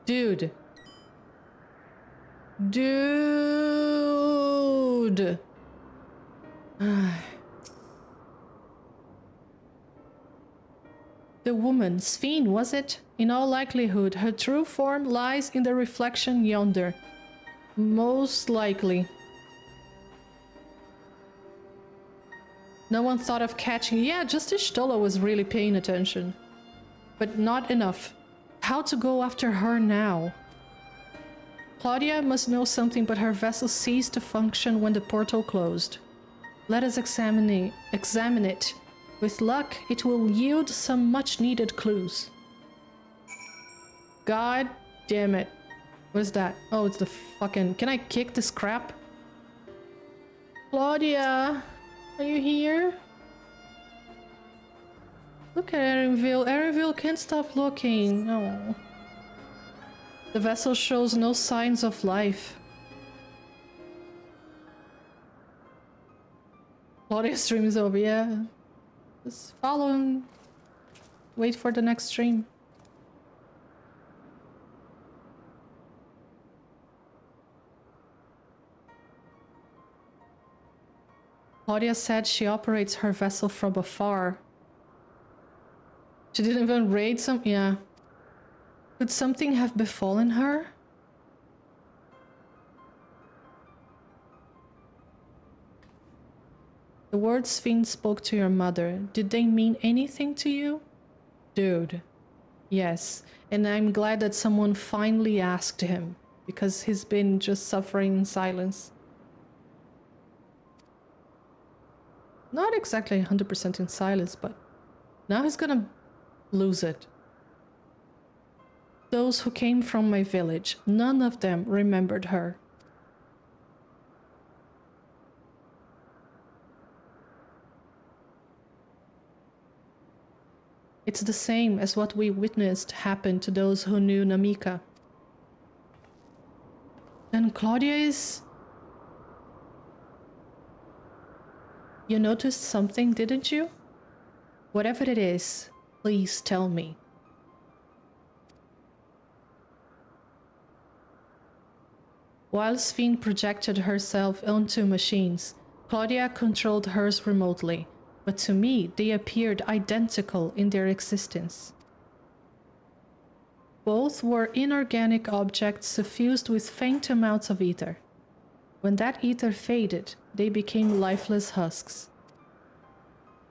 Dude. Dude. The woman, Sphene, was it? In all likelihood, her true form lies in the reflection yonder. Most likely. No one thought of catching... Yeah, Justice Stola was really paying attention. But not enough. How to go after her now? Claudia must know something, but her vessel ceased to function when the portal closed. Let us examine it. With luck, it will yield some much-needed clues. God damn it. What is that? Oh, it's the fucking... Can I kick this crap? Claudia, are you here? Look at Erenville. Erenville can't stop looking. No. The vessel shows no signs of life. Claudia's stream is over, yeah. Just follow and wait for the next stream. Claudia said she operates her vessel from afar. She didn't even raid some... Yeah. Could something have befallen her? The words Sphene spoke to your mother, did they mean anything to you? Dude. Yes. And I'm glad that someone finally asked him, because he's been just suffering in silence. Not exactly 100% in silence, but now he's gonna lose it. Those who came from my village, none of them remembered her. It's the same as what we witnessed happen to those who knew Namika. Then Claudia is... You noticed something, didn't you? Whatever it is, please tell me. While Sphene projected herself onto machines, Claudia controlled hers remotely, but to me they appeared identical in their existence. Both were inorganic objects suffused with faint amounts of ether. When that ether faded, they became lifeless husks.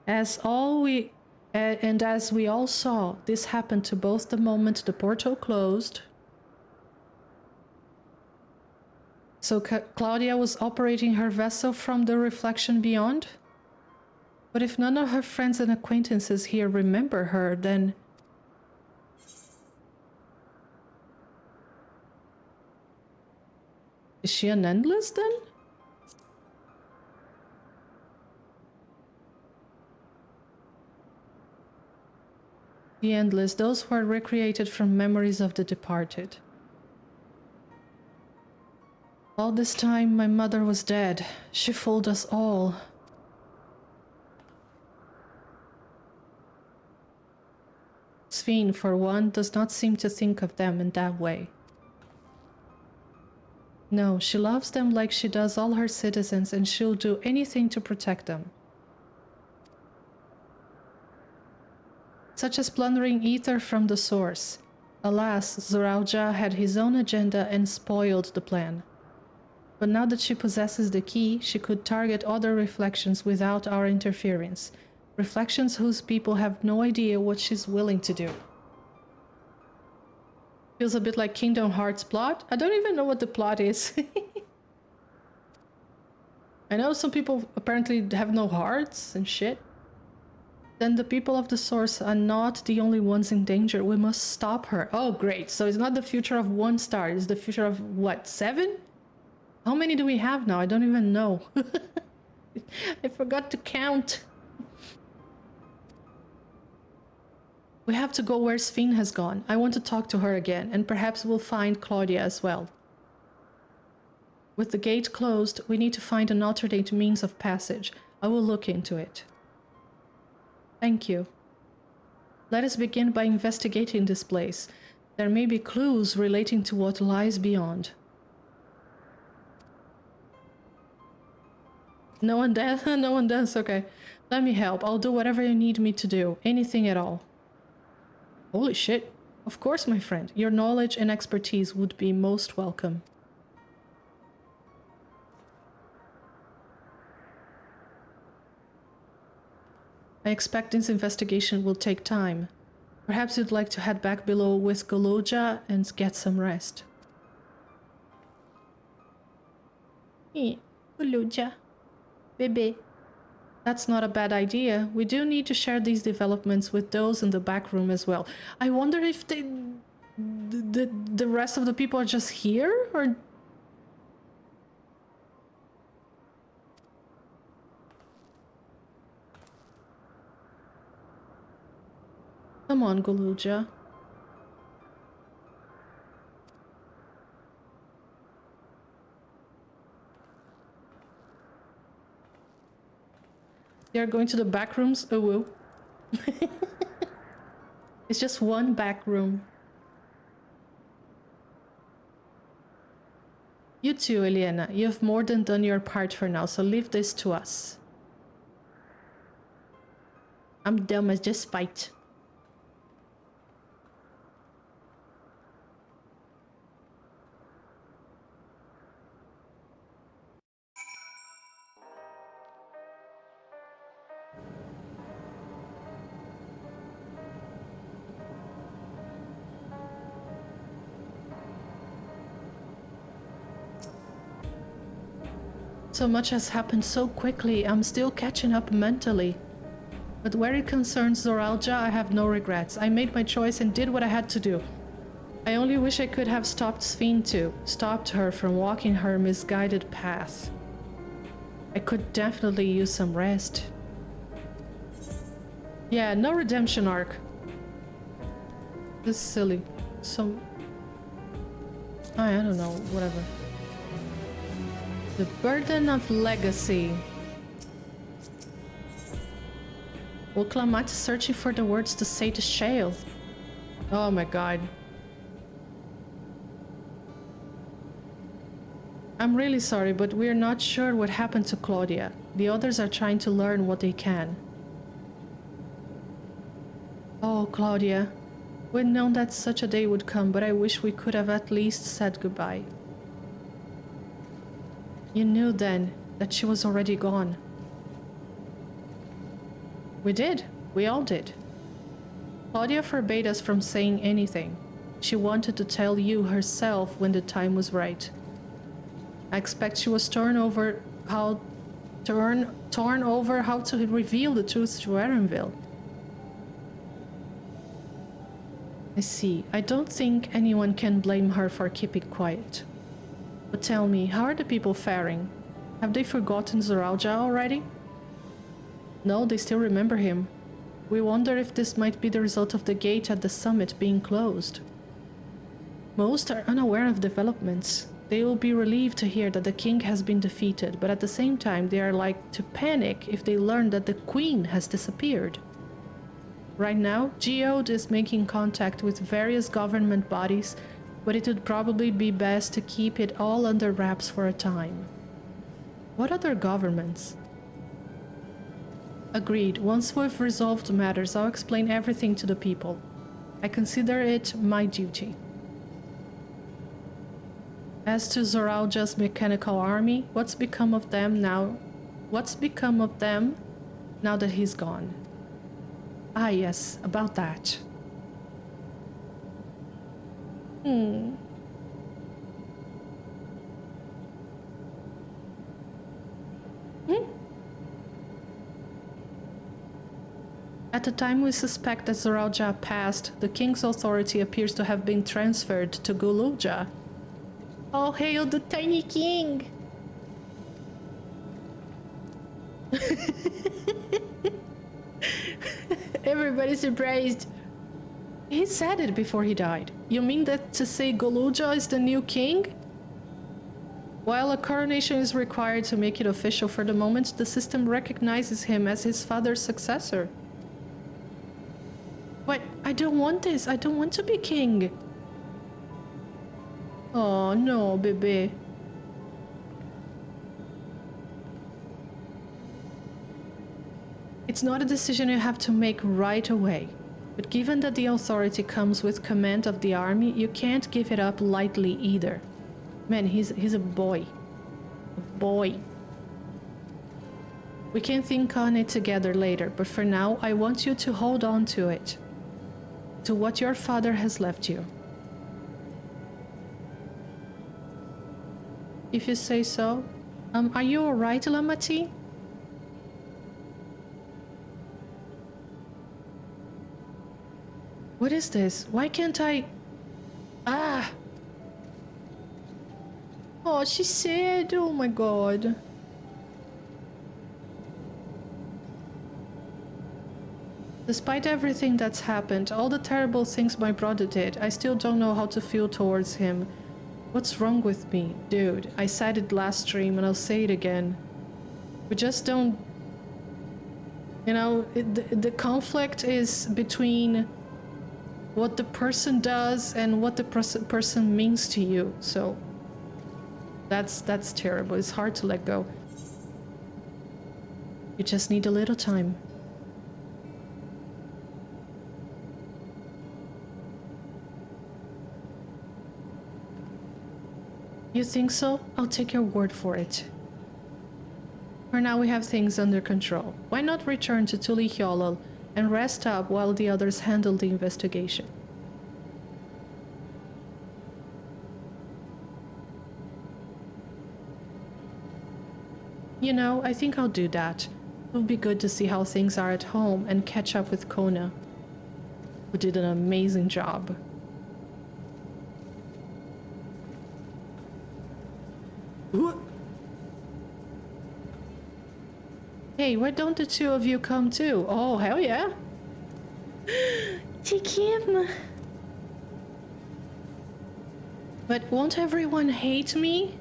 As we all saw, this happened to both the moment the portal closed. So Claudia was operating her vessel from the reflection beyond? But if none of her friends and acquaintances here remember her, then... Is she an endless then? The endless, those who are recreated from memories of the departed. All this time, my mother was dead. She fooled us all. Sphene, for one, does not seem to think of them in that way. No, she loves them like she does all her citizens, and she'll do anything to protect them. Such as plundering ether from the source. Alas, Zoraoja had his own agenda and spoiled the plan. But now that she possesses the key, she could target other reflections without our interference. Reflections whose people have no idea what she's willing to do. Feels a bit like Kingdom Hearts plot. I don't even know what the plot is. I know some people apparently have no hearts and shit. Then the people of the source are not the only ones in danger. We must stop her. Oh, great. So it's not the future of 1 star. It's the future of, what, 7? How many do we have now? I don't even know. I forgot to count. We have to go where Sphene has gone. I want to talk to her again, and perhaps we'll find Claudia as well. With the gate closed, we need to find an alternate means of passage. I will look into it. Thank you. Let us begin by investigating this place. There may be clues relating to what lies beyond. No one does? No one does? Okay. Let me help. I'll do whatever you need me to do. Anything at all. Holy shit. Of course, my friend. Your knowledge and expertise would be most welcome. I expect this investigation will take time. Perhaps you'd like to head back below with Goloja and get some rest. Goloja. Bebe. That's not a bad idea. We do need to share these developments with those in the back room as well. I wonder if the rest of the people are just here, or... Come on, Goluja. They're going to the back rooms? Oh, whoa. It's just one back room. You too, Eliena. You've more than done your part for now, so leave this to us. I'm dumb as just spite. So much has happened so quickly, I'm still catching up mentally. But where it concerns Zoralja, I have no regrets. I made my choice and did what I had to do. I only wish I could have stopped Sphene too, stopped her from walking her misguided path. I could definitely use some rest. Yeah, no redemption arc. This is silly. I don't know, whatever. The burden of legacy. Will Clamate searching for the words to say to Shale? Oh my god. I'm really sorry, but we're not sure what happened to Claudia. The others are trying to learn what they can. Oh, Claudia. We'd known that such a day would come, but I wish we could have at least said goodbye. You knew then that she was already gone. We did. We all did. Claudia forbade us from saying anything. She wanted to tell you herself when the time was right. I expect she was torn over how to reveal the truth to Erenville. I see. I don't think anyone can blame her for keeping quiet. But tell me, how are the people faring? Have they forgotten Zoralja already? No, they still remember him. We wonder if this might be the result of the gate at the summit being closed. Most are unaware of developments. They will be relieved to hear that the king has been defeated, but at the same time they are like to panic if they learn that the queen has disappeared. Right now, Geode is making contact with various government bodies, but it would probably be best to keep it all under wraps for a time. What other governments? Agreed. Once we've resolved matters, I'll explain everything to the people. I consider it my duty. As to Zoralja's mechanical army, what's become of them now that he's gone? Ah yes, about that. At the time we suspect that Zoralja passed, the king's authority appears to have been transferred to Guluja. All hail the tiny king! Everybody's surprised. He said it before he died. You mean that to say Guluja is the new king? While a coronation is required to make it official for the moment, the system recognizes him as his father's successor. But I don't want this. I don't want to be king. Oh no, baby. It's not a decision you have to make right away. But given that the authority comes with command of the army, you can't give it up lightly either. Man, he's a boy. A boy. We can think on it together later, but for now, I want you to hold on to it. To what your father has left you. If you say so. Are you alright, Lamati? What is this? Why can't I... Ah! Oh, she's sad. Oh my god. Despite everything that's happened, all the terrible things my brother did, I still don't know how to feel towards him. What's wrong with me? Dude, I said it last stream and I'll say it again. We just don't... You know, the conflict is between what the person does and what the person means to you. So that's terrible. It's hard to let go. You just need a little time. You think so? I'll take your word for it. For now we have things under control. Why not return to Tulihyolol and rest up while the others handle the investigation? You know, I think I'll do that. It would be good to see how things are at home and catch up with Kona, who did an amazing job. Hey, why don't the two of you come too? Oh, hell yeah. Chikim. But won't everyone hate me?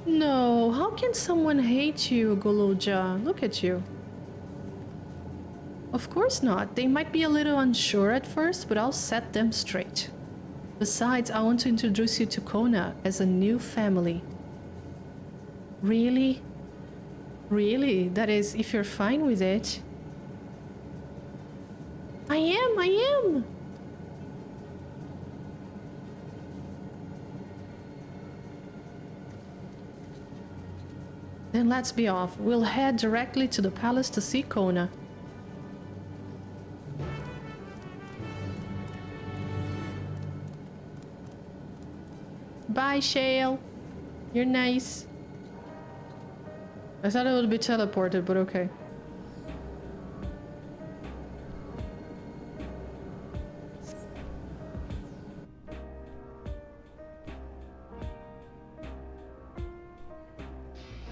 No, how can someone hate you, Goloja? Look at you. Of course not. They might be a little unsure at first, but I'll set them straight. Besides, I want to introduce you to Kona as a new family. Really? Really? That is, if you're fine with it. I am! Then let's be off. We'll head directly to the palace to see Kona. Bye, Shale. You're nice. I thought it would be teleported, but okay.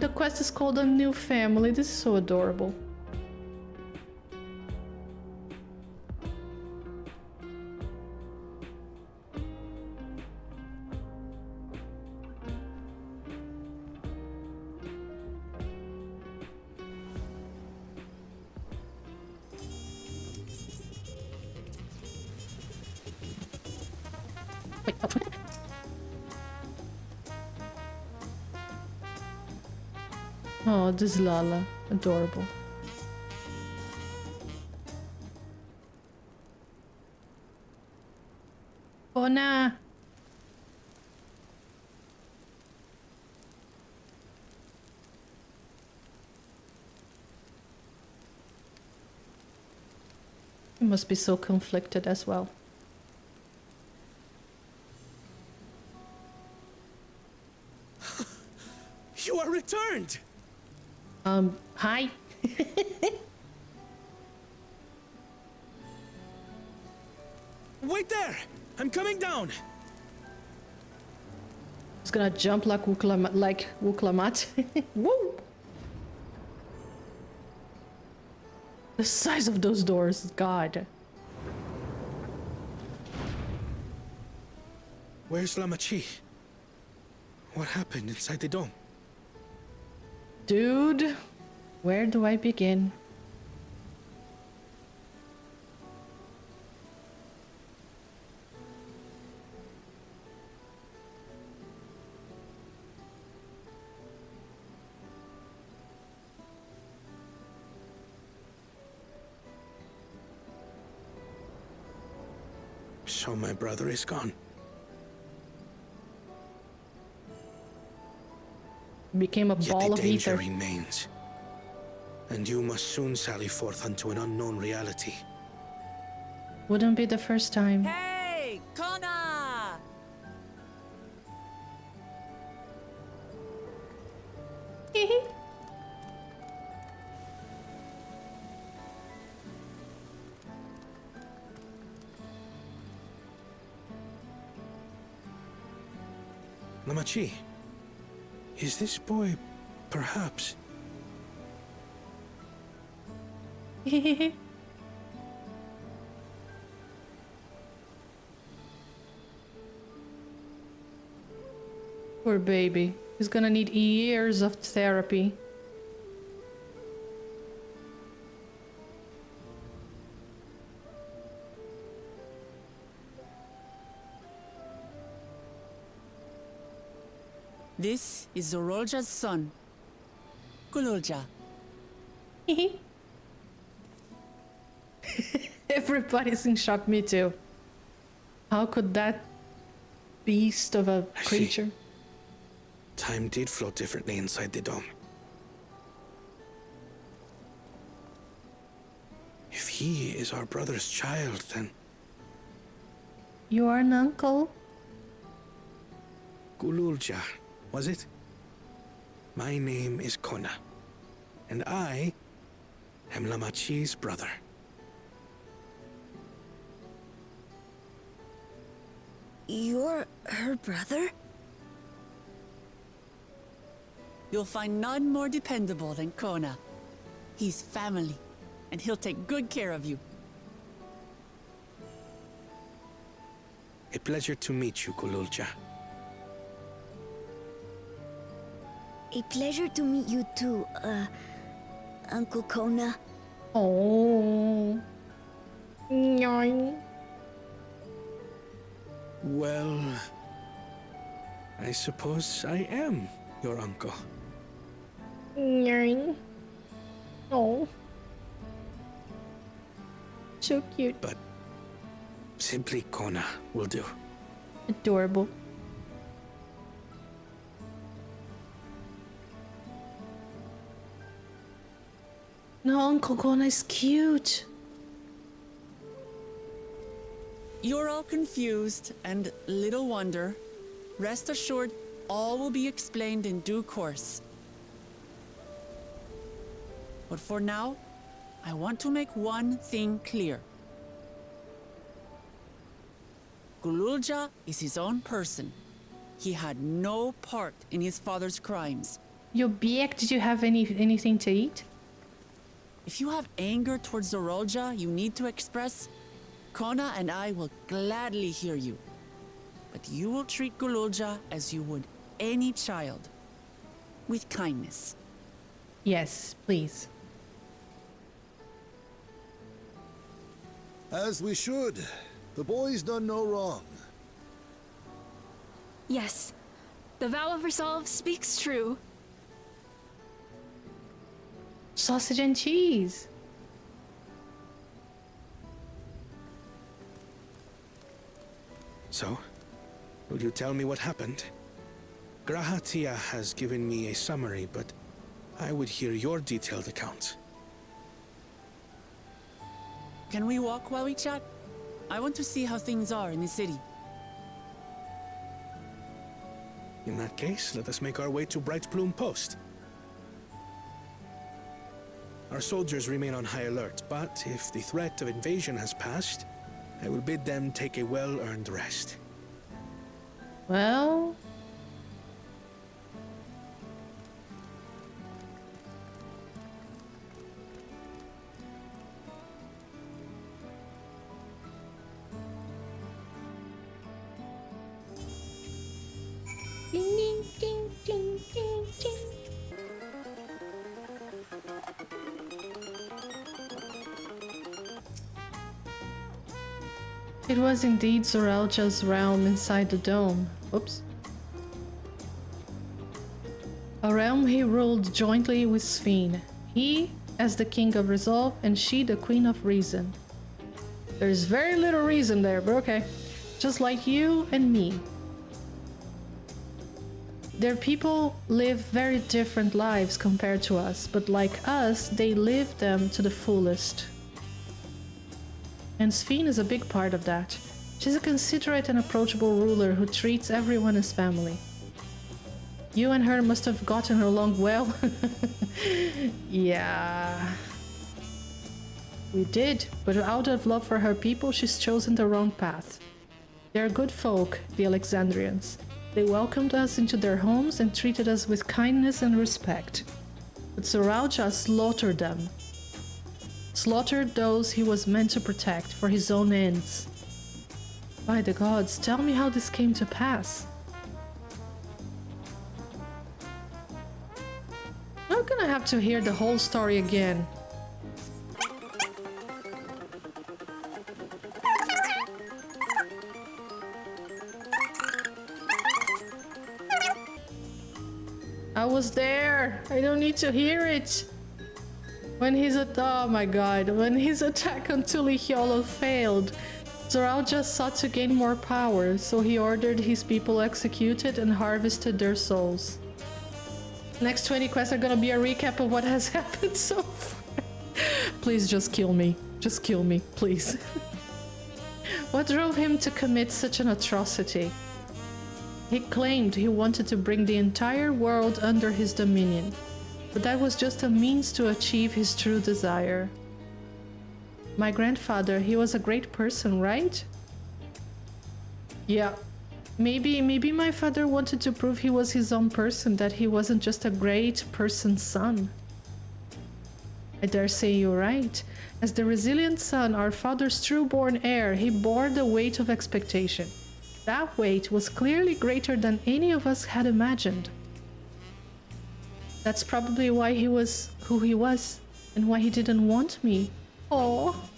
The quest is called A New Family. This is so adorable. Oh, this is Lala. Adorable. Kona! You must be so conflicted as well. You are returned! Hi. Wait there! I'm coming down! It's gonna jump like Wuklamat. Woo! The size of those doors, God. Where's Lamachi? What happened inside the dome? Dude, where do I begin? how my brother is gone. Became a Yet ball the of danger ether. remains. And you must soon sally forth unto an unknown reality. Wouldn't be the first time. Hey, Kona! Namachi, is this boy perhaps... Poor baby. He's gonna need years of therapy. This is Zorolja's son, Gululja. Everybody's in shock, me too. How could that beast of a I see. creature? Time did flow differently inside the dome. If he is our brother's child, then You are an uncle? Gululja, was it? My name is Kona, and I am Lamachi's brother. You're her brother? You'll find none more dependable than Kona. He's family, and he'll take good care of you. A pleasure to meet you, Gululja. A pleasure to meet you too, Uncle Kona. Oh. Nyoing. Well, I suppose I am your uncle. Nyoing. Oh. So cute. But simply Kona will do. Adorable. No, Uncle Kona is cute. You're all confused, and little wonder. Rest assured, all will be explained in due course. But for now, I want to make one thing clear. Gululja is his own person. He had no part in his father's crimes. Yobiek, did you have anything to eat? If you have anger towards Zorolja you need to express, Kona and I will gladly hear you. But you will treat Gululja as you would any child, with kindness. Yes, please. As we should. The boy's done no wrong. Yes, the vow of resolve speaks true. Sausage and cheese. So, will you tell me what happened? Grahatia has given me a summary, but I would hear your detailed account. Can we walk while we chat? I want to see how things are in the city. In that case, let us make our way to Bright Plume Post. Our soldiers remain on high alert, but if the threat of invasion has passed, I will bid them take a well-earned rest. Well... Ding, ding, ding, ding, ding, ding. It was indeed Zorelja's realm inside the dome. Oops. A realm he ruled jointly with Sphene. He as the king of resolve and she the queen of reason. There's very little reason there, but okay. just like you and me. Their people live very different lives compared to us, but like us, they live them to the fullest. And Sphene is a big part of that. She's a considerate and approachable ruler who treats everyone as family. You and her must have gotten along well. Yeah. We did, but out of love for her people, she's chosen the wrong path. They're good folk, the Alexandrians. They welcomed us into their homes and treated us with kindness and respect. But Sorauja slaughtered them. Slaughtered those he was meant to protect for his own ends. By the gods, tell me how this came to pass. I'm gonna have to hear the whole story again. I was there. I don't need to hear it. When his oh my god, when his attack on Tulihiolo failed, Sorauja sought to gain more power, so he ordered his people executed and harvested their souls. Next 20 quests are gonna be a recap of what has happened so far. Please just kill me. Just kill me, please. What drove him to commit such an atrocity? He claimed he wanted to bring the entire world under his dominion, but that was just a means to achieve his true desire. My grandfather, he was a great person, right? Yeah. Maybe my father wanted to prove he was his own person, that he wasn't just a great person's son. I dare say you're right. As the resilient son, our father's true-born heir, he bore the weight of expectation. That weight was clearly greater than any of us had imagined. That's probably why he was who he was, and why he didn't want me. Oh.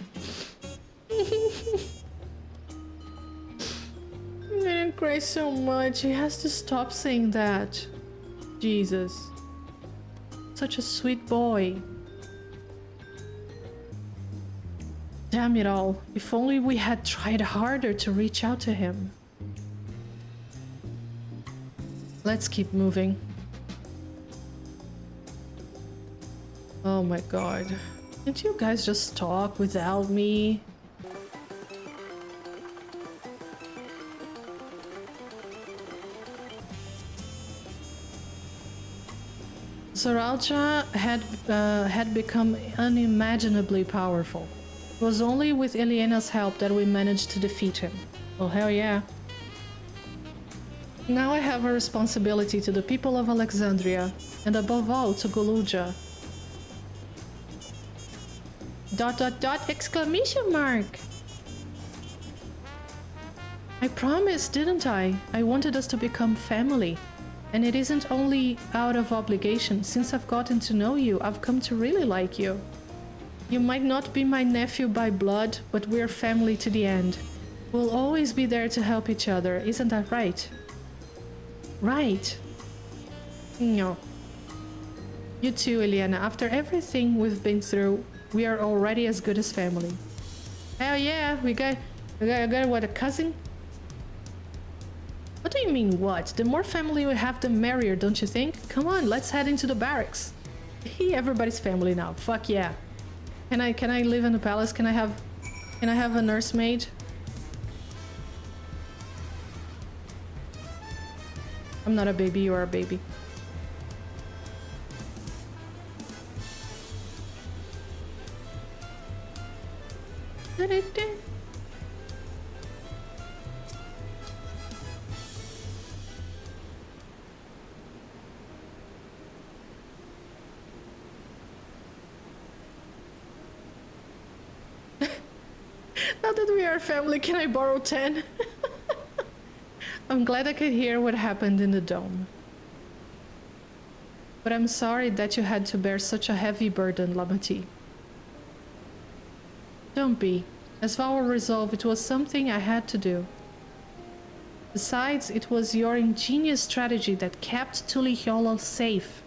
I'm gonna cry so much. He has to stop saying that. Jesus. Such a sweet boy. Damn it all. If only we had tried harder to reach out to him. Let's keep moving. Oh my god. Can't you guys just talk without me? Sorauja had become unimaginably powerful. It was only with Eliena's help that we managed to defeat him. Well, hell yeah. Now I have a responsibility to the people of Alexandria, and above all to Guluja. ... exclamation mark! I promised, didn't I? I wanted us to become family. And it isn't only out of obligation. Since I've gotten to know you, I've come to really like you. You might not be my nephew by blood, but we're family to the end. We'll always be there to help each other, isn't that right? Right. No. You too, Eliena. After everything we've been through, we are already as good as family. Hell yeah, we got what, a cousin? What do you mean, what? The more family we have, the merrier, don't you think? Come on, let's head into the barracks. Everybody's family now. Fuck yeah. Can I live in the palace? Can I have a nursemaid? I'm not a baby, you are a baby. Now that we are family, can I borrow 10? I'm glad I could hear what happened in the dome. But I'm sorry that you had to bear such a heavy burden, Lamati. Don't be. As for our resolve, it was something I had to do. Besides, it was your ingenious strategy that kept Tulihiolo safe.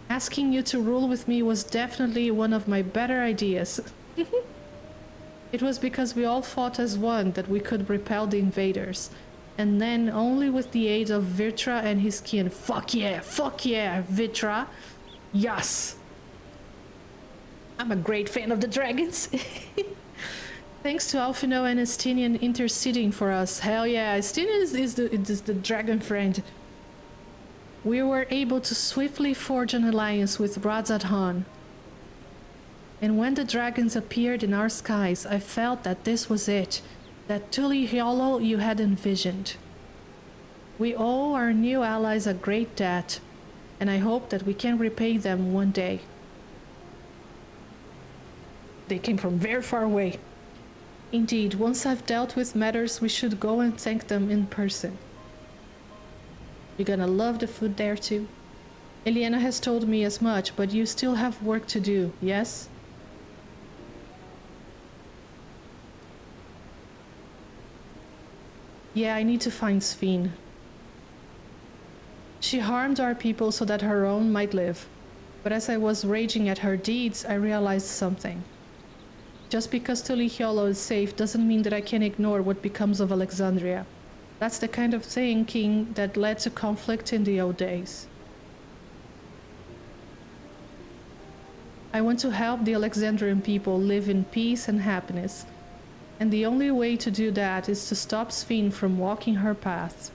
Asking you to rule with me was definitely one of my better ideas. It was because we all fought as one that we could repel the invaders. And then only with the aid of Vitra and his kin. Fuck yeah, Vitra. Yes. I'm a great fan of the dragons. Thanks to Alphino and Estinian interceding for us. Hell yeah, Estinian is the dragon friend. We were able to swiftly forge an alliance with Radzadhan. And when the dragons appeared in our skies, I felt that this was it. That Tulihiolo you had envisioned. We owe our new allies a great debt, and I hope that we can repay them one day. They came from very far away. Indeed, once I've dealt with matters, we should go and thank them in person. You're gonna love the food there too. Eliena has told me as much, but you still have work to do, yes? Yeah, I need to find Sphene. She harmed our people so that her own might live. But as I was raging at her deeds, I realized something. Just because Tulihiolo is safe doesn't mean that I can ignore what becomes of Alexandria. That's the kind of thing, King, that led to conflict in the old days. I want to help the Alexandrian people live in peace and happiness. And the only way to do that is to stop Sphene from walking her path.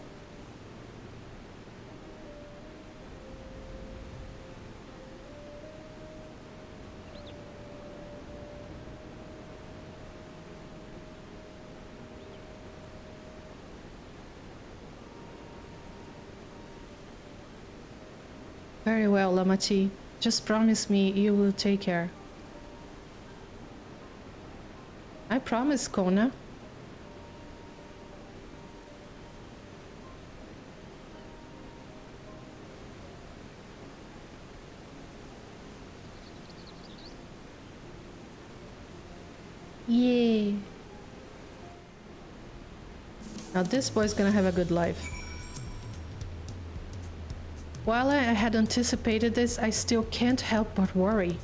Very well, Lamati. Just promise me you will take care. I promise, Kona. Yay. Now this boy's gonna have a good life. While I had anticipated this, I still can't help but worry.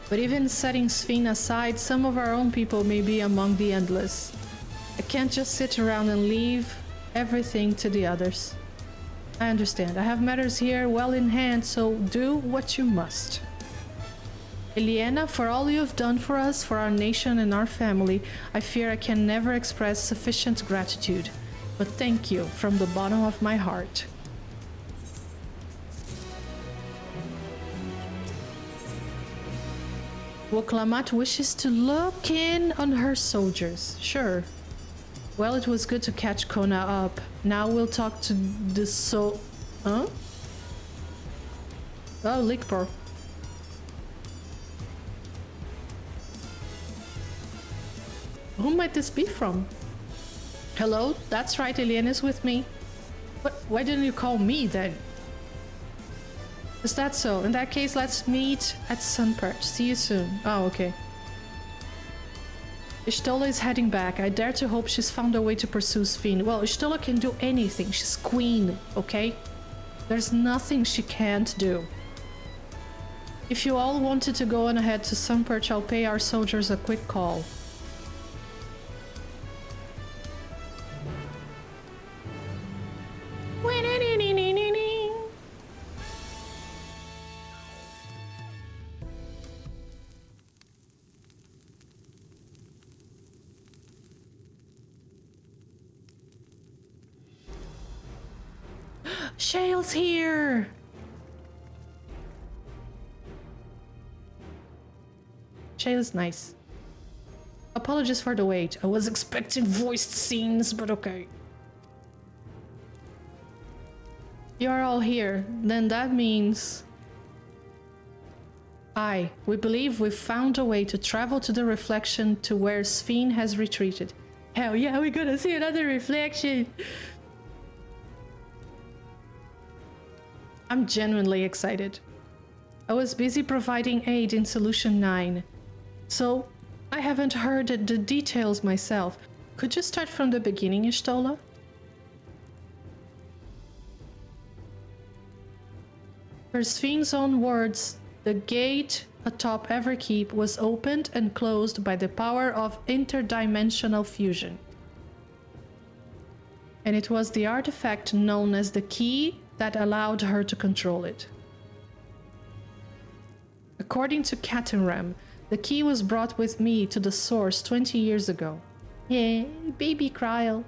But even setting Sphene aside, some of our own people may be among the endless. I can't just sit around and leave everything to the others. I understand. I have matters here well in hand, so do what you must. Eliena, for all you have done for us, for our nation and our family, I fear I can never express sufficient gratitude. But thank you from the bottom of my heart. Woklamat wishes to look in on her soldiers. Sure. Well, it was good to catch Kona up. Now we'll talk to the Huh? Oh, Likpor. Who might this be from? Hello? That's right, Eliena's with me. But why didn't you call me then? Is that so? In that case, let's meet at Sunperch. See you soon. Oh, okay. Y'shtola is heading back. I dare to hope she's found a way to pursue Sphene. Well, Y'shtola can do anything. She's queen, okay? There's nothing she can't do. If you all wanted to go on ahead to Sunperch, I'll pay our soldiers a quick call. Shale's here! Shale is nice. Apologies for the wait. I was expecting voiced scenes, but okay. You're all here. Then that means... we believe we've found a way to travel to the reflection to where Sphene has retreated. Hell yeah, we're gonna see another reflection! I'm genuinely excited. I was busy providing aid in Solution 9, so I haven't heard the details myself. Could you start from the beginning, Y'shtola? Per Sphene's own words, The gate atop Everkeep was opened and closed by the power of interdimensional fusion. And it was the artifact known as the key that allowed her to control it. According to Catenram, the key was brought with me to the source 20 years ago. Yay, baby Cryle.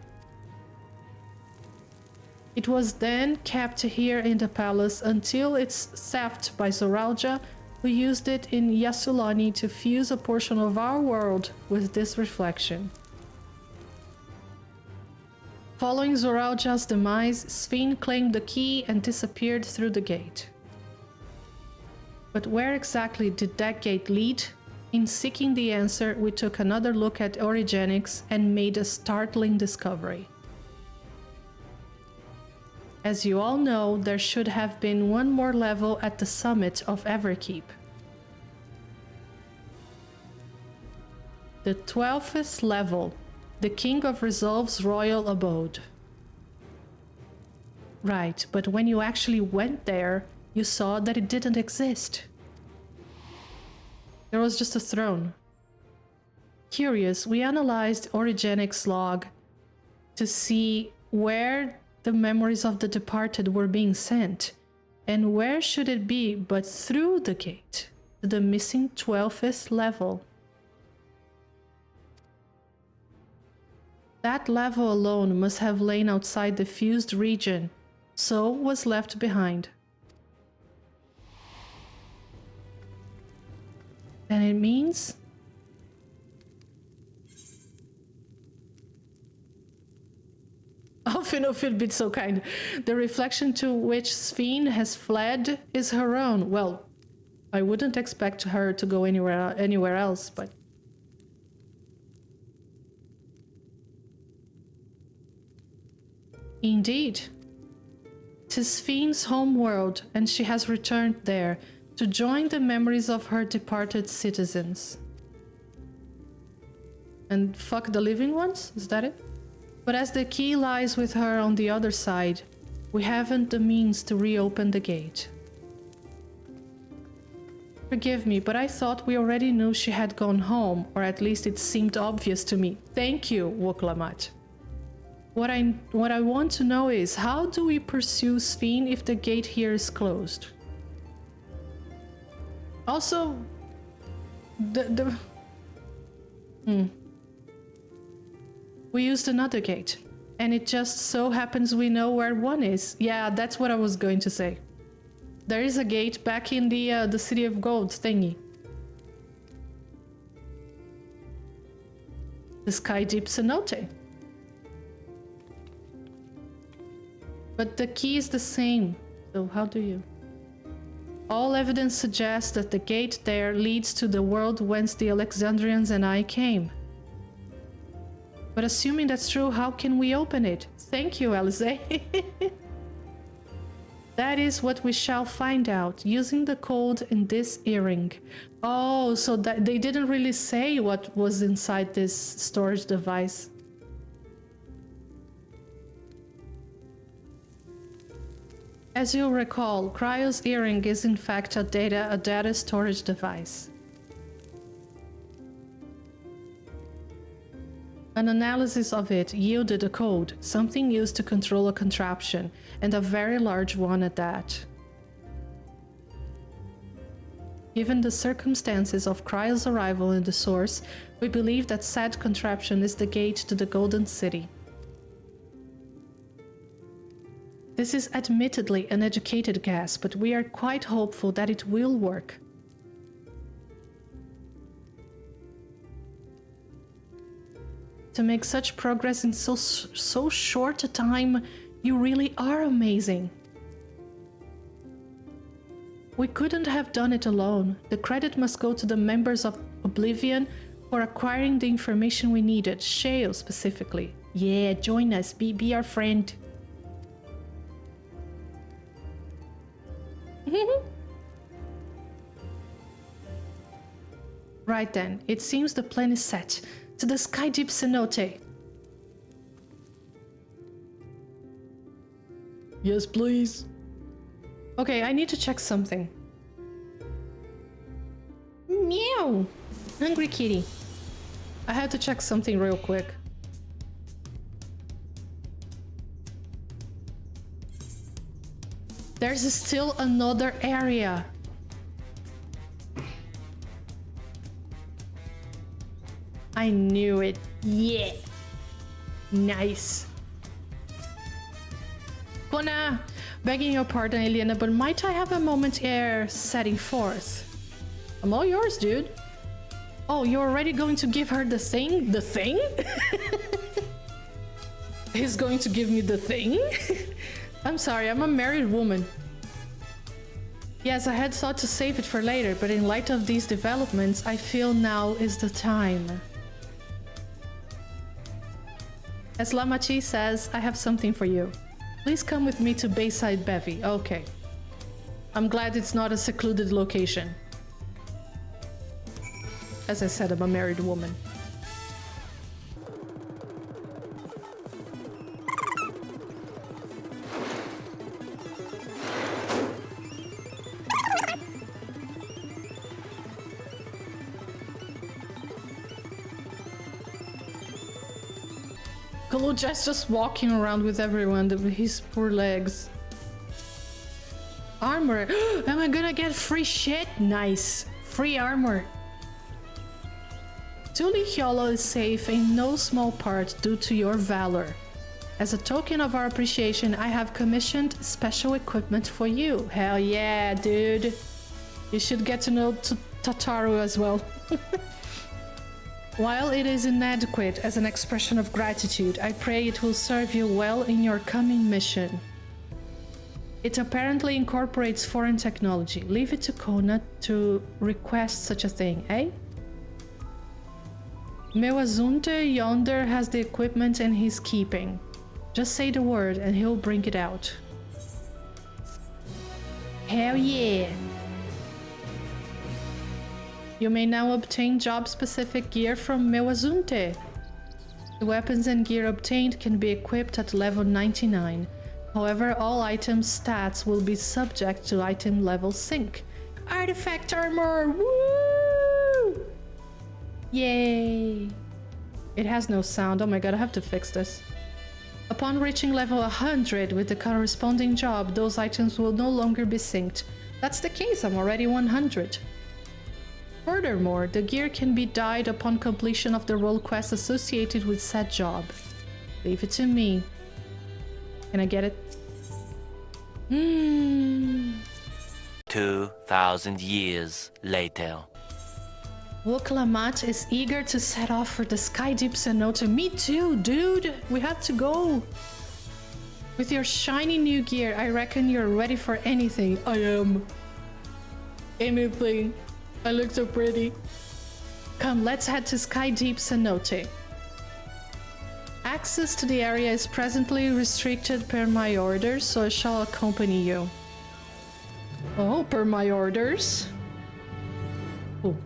It was then kept here in the palace until its theft by Zoralja, who used it in Yassulani to fuse a portion of our world with this reflection. Following Zoralja's demise, Sphene claimed the key and disappeared through the gate. But where exactly did that gate lead? In seeking the answer, we took another look at Origenics and made a startling discovery. As you all know, there should have been one more level at the summit of Everkeep. The 12th level, the King of Resolve's royal abode. Right, but when you actually went there, you saw that it didn't exist. There was just a throne. Curious, we analyzed Origenics' log to see where the memories of the departed were being sent, and where should it be but through the gate to the missing 12th level. That level alone must have lain outside the fused region, so was left behind. Then it means... Often if it be so kind. The reflection to which Sphene has fled is her own. Well, I wouldn't expect her to go anywhere else, but... Indeed. 'Tis Sphene's home world, and she has returned there to join the memories of her departed citizens. And fuck the living ones? Is that it? But as the key lies with her on the other side, we haven't the means to reopen the gate. Forgive me, but I thought we already knew she had gone home, or at least it seemed obvious to me. Thank you, Woklamat. What I want to know is, how do we pursue Sphene if the gate here is closed? Also, we used another gate, and it just so happens we know where one is. Yeah, that's what I was going to say. There is a gate back in the City of Gold thingy. The Sky Deep Cenote. But the key is the same, so how do you? All evidence suggests that the gate there leads to the world whence the Alexandrians and I came. But assuming that's true, how can we open it? Thank you, Alize. That is what we shall find out, using the code in this earring. Oh, so that they didn't really say what was inside this storage device. As you'll recall, Cryo's earring is in fact a data storage device. An analysis of it yielded a code, something used to control a contraption, and a very large one at that. Given the circumstances of Cryo's arrival in the source, we believe that said contraption is the gate to the Golden City. This is admittedly an educated guess, but we are quite hopeful that it will work. To make such progress in so short a time, you really are amazing. We couldn't have done it alone. The credit must go to the members of Oblivion for acquiring the information we needed, Shale specifically. Yeah, join us, be our friend. Right then, it seems the plan is set. To the Sky Deep Cenote. Yes, please. Okay, I need to check something. Meow! Hungry kitty. I had to check something real quick. There's still another area. I knew it. Yeah. Nice. Kona, begging your pardon, Eliena, but might I have a moment ere setting forth? I'm all yours, dude. Oh, you're already going to give her the thing? The thing? He's going to give me the thing? I'm sorry, I'm a married woman. Yes, I had thought to save it for later, but in light of these developments, I feel now is the time. As Lamachi says, I have something for you. Please come with me to Bayside Bevy. Okay. I'm glad it's not a secluded location. As I said, I'm a married woman. Kaluja's just walking around with everyone with his poor legs. Armor. Am I gonna get free shit? Nice. Free armor. Tulihiolo is safe in no small part due to your valor. As a token of our appreciation, I have commissioned special equipment for you. Hell yeah, dude. You should get to know Tataru as well. While it is inadequate as an expression of gratitude, I pray it will serve you well in your coming mission. It apparently incorporates foreign technology. Leave it to Kona to request such a thing, eh? Meu Azunte yonder has the equipment in his keeping. Just say the word and he'll bring it out. Hell yeah! You may now obtain job-specific gear from Meu Azunte. The weapons and gear obtained can be equipped at level 99. However, all items' stats will be subject to item level sync. Artifact armor! Woo! Yay! It has no sound. Oh my god, I have to fix this. Upon reaching level 100 with the corresponding job, those items will no longer be synced. That's the case, I'm already 100. Furthermore, the gear can be dyed upon completion of the role quest associated with said job. Leave it to me. Can I get it? 2,000 years later. Woklamat is eager to set off for the Sky Deep Cenote. Me too, dude! We have to go! With your shiny new gear, I reckon you're ready for anything. I am. Anything. I look so pretty. Come, let's head to Sky Deep Cenote. Access to the area is presently restricted per my orders, so I shall accompany you. Oh, per my orders? Oh.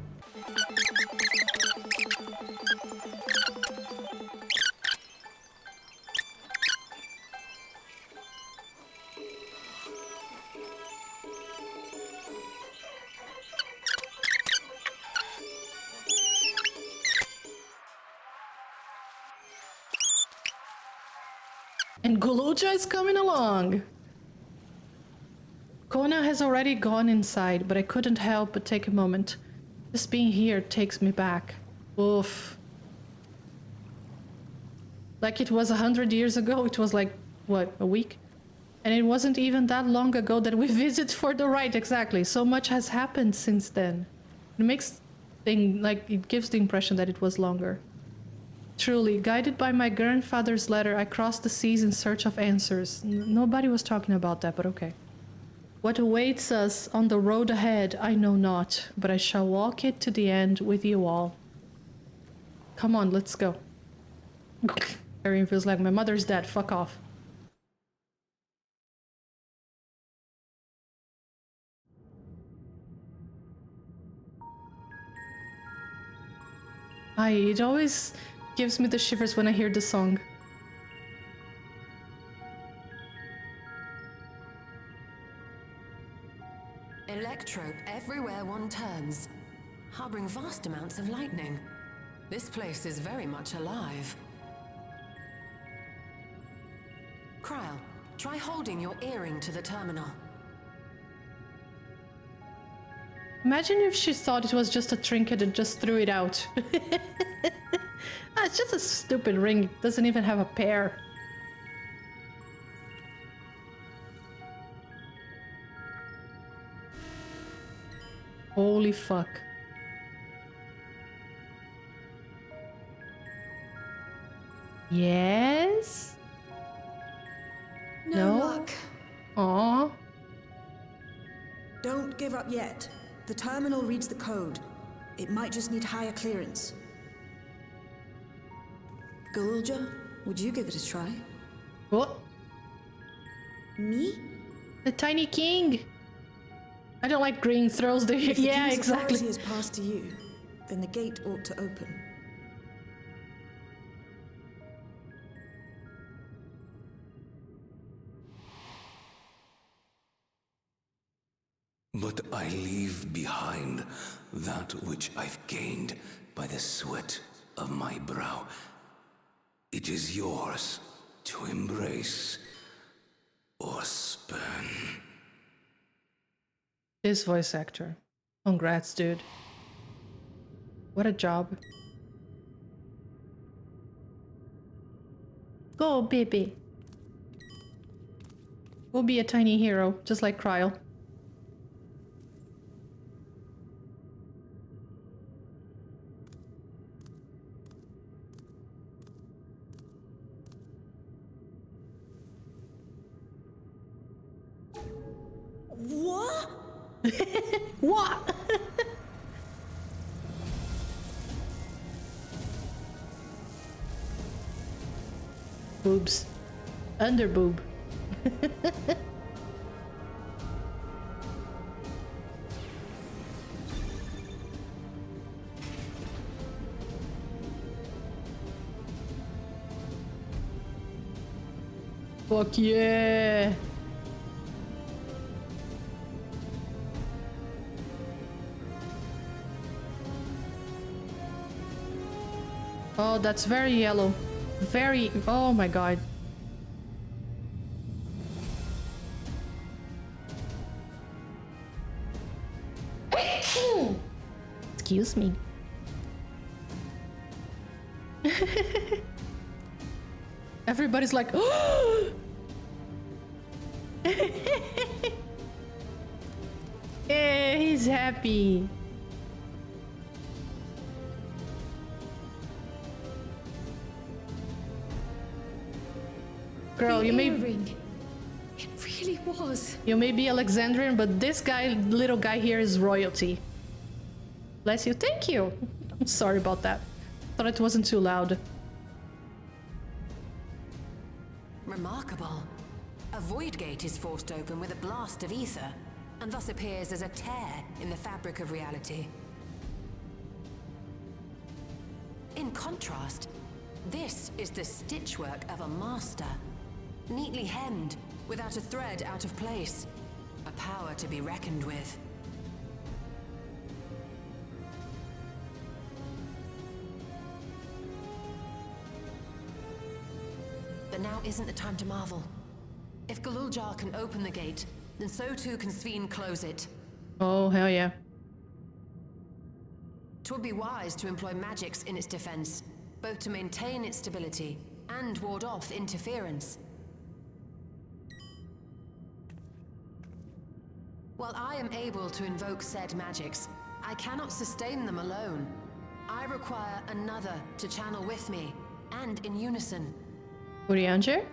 And Guluja is coming along. Kona has already gone inside, but I couldn't help but take a moment. Just being here takes me back. Oof. Like it was 100 years ago, it was like, what, a week? And it wasn't even that long ago that we visited for the rite, exactly. So much has happened since then. It makes it gives the impression that it was longer. Truly, guided by my grandfather's letter, I crossed the seas in search of answers. Nobody was talking about that, but okay. What awaits us on the road ahead, I know not, but I shall walk it to the end with you all. Come on, let's go. Arian feels like my mother's dead, fuck off. It always gives me the shivers when I hear the song. Electrope everywhere one turns. harboring vast amounts of lightning. This place is very much alive. Kryl, try holding your earring to the terminal. Imagine if she thought it was just a trinket and just threw it out. Ah, it's just a stupid ring. It doesn't even have a pair. Holy fuck. Yes? No luck. Aww. Don't give up yet. The terminal reads the code. It might just need higher clearance. Galulja, would you give it a try? What? Me? The tiny king. I don't like green throws the If the yeah, king's exactly. authority is passed to you, then the gate ought to open. But I leave behind that which I've gained by the sweat of my brow. It is yours to embrace or spurn. This voice actor. Congrats, dude. What a job. Go, baby. Go be a tiny hero, just like Kryl. What? What? Boobs. Under boob. Fuck yeah. Oh, that's very yellow. Very... Oh my god. Excuse me. Everybody's like... Yeah, he's happy. Girl, you may... Earring. It really was. You may be Alexandrian, but this guy, little guy here is royalty. Bless you. Thank you. I'm sorry about that. Thought it wasn't too loud. Remarkable. A void gate is forced open with a blast of ether, and thus appears as a tear in the fabric of reality. In contrast, this is the stitchwork of a master. Neatly hemmed, without a thread out of place. A power to be reckoned with. But now isn't the time to marvel. If Galuljar can open the gate, then so too can Sveen close it. Oh, hell yeah. 'Twould be wise to employ magics in its defense, both to maintain its stability and ward off interference. While I am able to invoke said magics, I cannot sustain them alone. I require another to channel with me, and in unison. Urianger?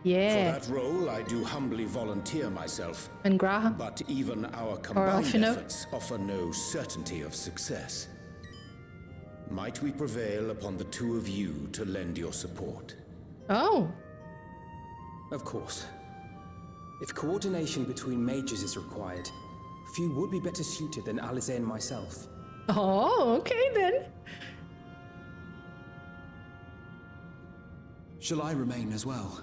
Yeah. For that role, I do humbly volunteer myself. And Graha? But even our combined Alfino? efforts offer no certainty of success. Might we prevail upon the two of you to lend your support? Oh. Of course. If coordination between mages is required, few would be better suited than Alice and myself. Oh, okay then. Shall I remain as well?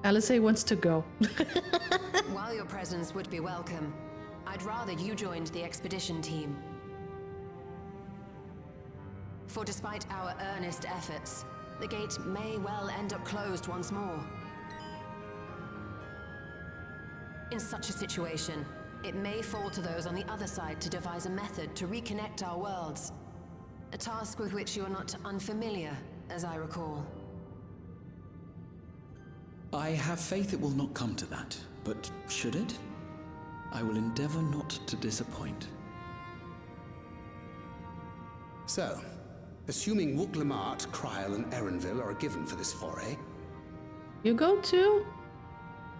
Alice wants to go. While your presence would be welcome, I'd rather you joined the expedition team. For despite our earnest efforts, the gate may well end up closed once more. In such a situation, it may fall to those on the other side to devise a method to reconnect our worlds. A task with which you are not unfamiliar, as I recall. I have faith it will not come to that, but should it? I will endeavor not to disappoint. So, assuming Wooklamart, Kryl, and Erenville are given for this foray, You go too?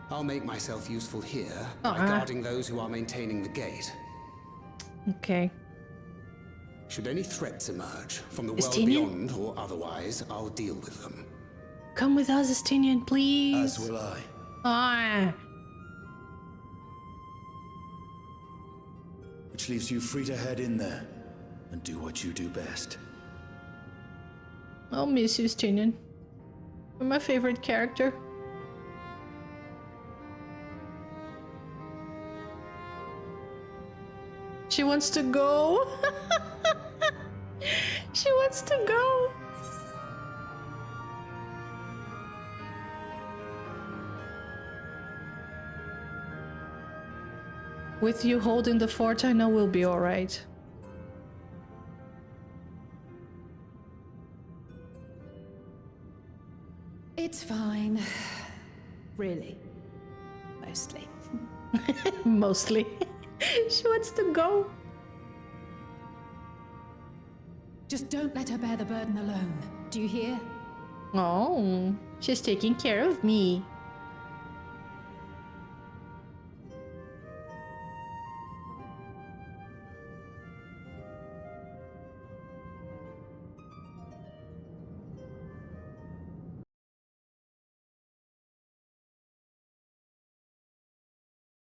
I'll make myself useful here by guarding those who are maintaining the gate. Okay. Should any threats emerge from the world Estinian? beyond or otherwise, I'll deal with them. Come with us, Estinian, please. As will I. Ah. Which leaves you free to head in there and do what you do best. I'll miss you, Estinian. You're my favorite character. She wants to go. She wants to go. With you holding the fort, I know we'll be all right. It's fine. Really. Mostly. Mostly. She wants to go. Just don't let her bear the burden alone. Do you hear? Oh, she's taking care of me.